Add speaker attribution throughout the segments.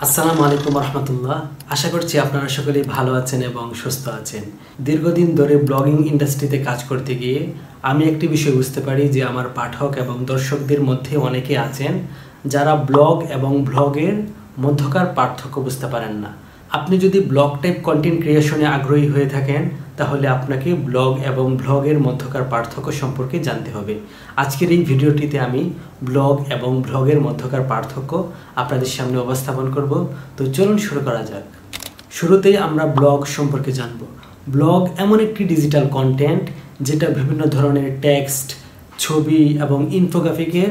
Speaker 1: আসসালামু আলাইকুম রহমতুল্লাহ। আশা করছি আপনারা সকলেই ভালো আছেন এবং সুস্থ আছেন। দীর্ঘদিন ধরে ব্লগিং ইন্ডাস্ট্রিতে কাজ করতে গিয়ে আমি একটি বিষয় বুঝতে পারি যে আমার পাঠক এবং দর্শকদের মধ্যে অনেকে আছেন যারা ব্লগ এবং ভ্লগের মধ্যকার পার্থক্য বুঝতে পারেন না। আপনি যদি ব্লগ টাইপ কন্টেন্ট ক্রিয়েশনে আগ্রহী হয়ে থাকেন তাহলে আপনাকে ব্লগ এবং ভ্লগের মধ্যকার পার্থক্য সম্পর্কে জানতে হবে। আজকের এই ভিডিওটিতে আমি ব্লগ এবং ভ্লগের মধ্যকার পার্থক্য আপনাদের সামনে উপস্থাপন করব। তো চলুন শুরু করা যাক। শুরুতেই আমরা ব্লগ সম্পর্কে জানব। ব্লগ এমন একটি ডিজিটাল কন্টেন্ট যেটা বিভিন্ন ধরনের টেক্সট, ছবি এবং ইনফোগ্রাফিকের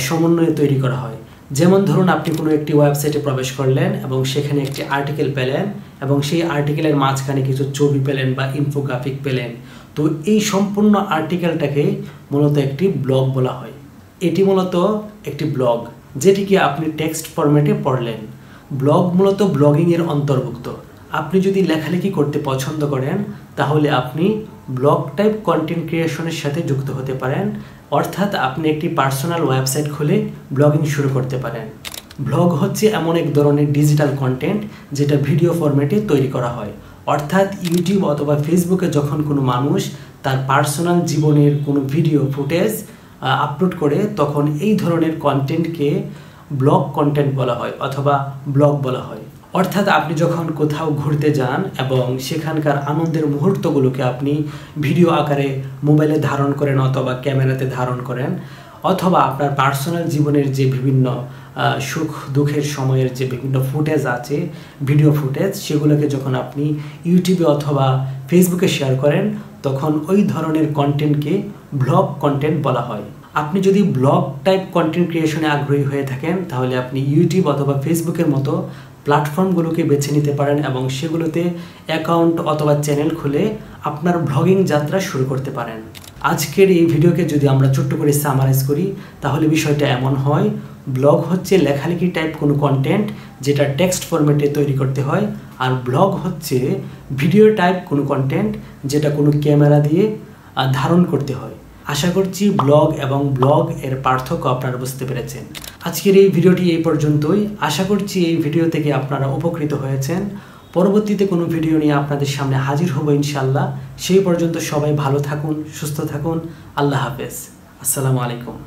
Speaker 1: সমন্বয়ে তৈরি করা হয়। যেমন ধরুন, আপনি কোনো একটি ওয়েবসাইটে প্রবেশ করলেন এবং সেখানে একটি আর্টিকেল পেলেন এবং সেই আর্টিকেলের মাঝখানে কিছু ছবি পেলেন বা ইনফোগ্রাফিক পেলেন। তো এই সম্পূর্ণ আর্টিকেলটাকে মূলত একটি ব্লগ বলা হয়। এটি মূলত একটি ব্লগ যেটিকে আপনি টেক্সট ফরম্যাটে পড়লেন। ব্লগ মূলত ব্লগিংয়ের অন্তর্ভুক্ত। আপনি যদি লেখালেখি করতে পছন্দ করেন তাহলে আপনি ব্লগ টাইপ কন্টেন্ট ক্রিয়েশনের সাথে যুক্ত হতে পারেন, অর্থাৎ আপনি একটি পার্সোনাল ওয়েবসাইট খুলে ব্লগিং শুরু করতে পারেন। ব্লগ হচ্ছে এমন এক ধরনের ডিজিটাল কন্টেন্ট যেটা ভিডিও ফরম্যাটে তৈরি করা হয়, অর্থাৎ ইউটিউব অথবা ফেসবুকে যখন কোনো মানুষ তার পার্সোনাল জীবনের কোনো ভিডিও ফুটেজ আপলোড করে তখন এই ধরনের কন্টেন্টকে ব্লগ কন্টেন্ট বলা হয় অথবা ব্লগ বলা হয়। অর্থাৎ আপনি যখন কোথাও ঘুরতে যান এবং সেখানকার আনন্দের মুহূর্তগুলোকে আপনি ভিডিও আকারে মোবাইলে ধারণ করেন অথবা ক্যামেরাতে ধারণ করেন, অথবা আপনার পার্সোনাল জীবনের যে বিভিন্ন সুখ দুঃখের সময়ের যে বিভিন্ন ফুটেজ আছে, ভিডিও ফুটেজ, সেগুলোকে যখন আপনি ইউটিউবে অথবা ফেসবুকে শেয়ার করেন তখন ওই ধরনের কন্টেন্টকে ব্লগ কন্টেন্ট বলা হয়। আপনি যদি ব্লগ টাইপ কন্টেন্ট ক্রিয়েশনে আগ্রহী হয়ে থাকেন তাহলে আপনি ইউটিউব অথবা ফেসবুকের মতো প্ল্যাটফর্মগুলোকে বেছে নিতে পারেন এবং সেগুলোতে অ্যাকাউন্ট অথবা চ্যানেল খুলে আপনার ব্লগিং যাত্রা শুরু করতে পারেন। আজকের এই ভিডিওকে যদি আমরা ছোট্ট করে সামারাইজ করি তাহলে বিষয়টা এমন হয়, ব্লগ হচ্ছে লেখালেখি টাইপ কোনো কন্টেন্ট যেটা টেক্সট ফরম্যাটে তৈরি করতে হয়, আর ব্লগ হচ্ছে ভিডিও টাইপ কোনো কন্টেন্ট যেটা কোনো ক্যামেরা দিয়ে ধারণ করতে হয়। আশা করছি ব্লগ এবং ব্লগ এর পার্থক্য আপনারা বুঝতে পেরেছেন। আজকের এই ভিডিওটি এই পর্যন্তই। আশা করছি এই ভিডিও থেকে আপনারা উপকৃত হয়েছেন। পরবর্তীতে কোনো ভিডিও নিয়ে আপনাদের সামনে হাজির হব ইনশাআল্লাহ। সেই পর্যন্ত সবাই ভালো থাকুন, সুস্থ থাকুন। আল্লাহ হাফেজ। আসসালামু আলাইকুম।